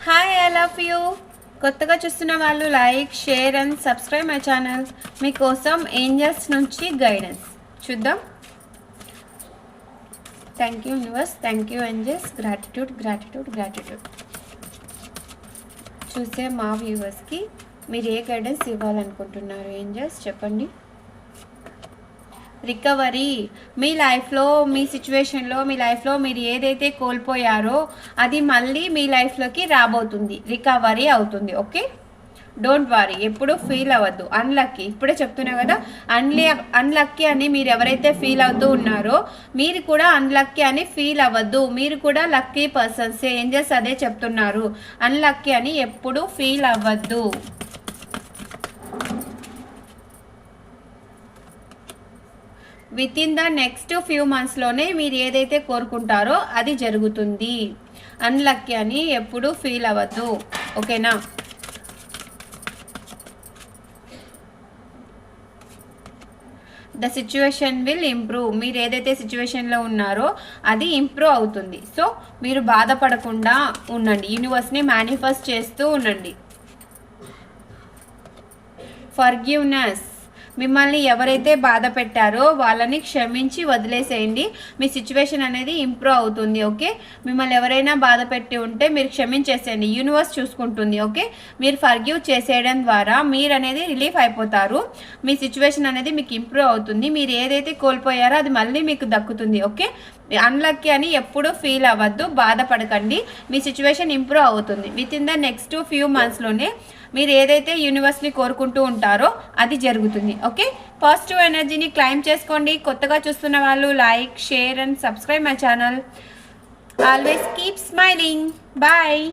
Hi, I love you. కొత్తగా చూస్తున్న వాళ్ళు like, share and subscribe my channel. మీకోసం ఏంజల్స్ నుంచి గైడెన్స్ చూద్దాం. Thank you universe, thank you angels, gratitude gratitude gratitude. చూసే మా వ్యూవర్స్కి మీరు ఏ గైడెన్స్ ఇవ్వాలనుకుంటున్నారు ఏంజల్స్ చెప్పండి. రికవరీ, మీ లైఫ్లో, మీ సిచ్యువేషన్లో, మీ లైఫ్లో మీరు ఏదైతే కోల్పోయారో అది మళ్ళీ మీ లైఫ్లోకి రాబోతుంది, రికవరీ అవుతుంది. ఓకే, డోంట్ వరీ, ఎప్పుడు ఫీల్ అవ్వద్దు. అన్లక్కీ, ఇప్పుడే చెప్తున్నా కదా, అన్లక్కీ అని మీరు ఎవరైతే ఫీల్ అవుతూ ఉన్నారో మీరు కూడా అన్లక్కీ అని ఫీల్ అవ్వద్దు. మీరు కూడా లక్కీ పర్సన్స్. ఏంజల్స్ అదే చెప్తున్నారు, అన్లక్కీ అని ఎప్పుడు ఫీల్ అవ్వద్దు. Within the next few మంత్స్లోనే మీరు ఏదైతే కోరుకుంటారో అది జరుగుతుంది. అన్లక్కీ అని ఎప్పుడు ఫీల్ అవ్వద్దు, ఓకేనా. The situation will improve. మీరు ఏదైతే సిచ్యువేషన్లో ఉన్నారో అది ఇంప్రూవ్ అవుతుంది. సో మీరు బాధపడకుండా ఉండండి, యూనివర్స్ని మేనిఫెస్ట్ చేస్తూ ఉండండి. ఫర్గివ్నెస్, మిమ్మల్ని ఎవరైతే బాధ పెట్టారో వాళ్ళని క్షమించి వదిలేసేయండి. మీ సిచ్యువేషన్ అనేది ఇంప్రూవ్ అవుతుంది. ఓకే, మిమ్మల్ని ఎవరైనా బాధ పెట్టి ఉంటే మీరు క్షమించేసేయండి, యూనివర్స్ చూసుకుంటుంది. ఓకే, మీరు ఫర్గివ్ చేసేయడం ద్వారా మీరు అనేది రిలీఫ్ అయిపోతారు. మీ సిచ్యువేషన్ అనేది మీకు ఇంప్రూవ్ అవుతుంది. మీరు ఏదైతే కోల్పోయారో అది మళ్ళీ మీకు దక్కుతుంది. ఓకే, అన్లక్కీ అని ఎప్పుడు ఫీల్ అవ్వద్దు, బాధపడకండి. మీ సిచ్యువేషన్ ఇంప్రూవ్ అవుతుంది. Within the next few మంత్స్లోనే మీరు ఏదైతే యూనివర్స్ని కోరుకుంటూ ఉంటారో అది జరుగుతుంది. ఓకే, పాజిటివ్ ఎనర్జీని క్లైమ్ చేసుకోండి. కొత్తగా చూస్తున్న వాళ్ళు like, share and subscribe my channel. Always keep smiling. Bye.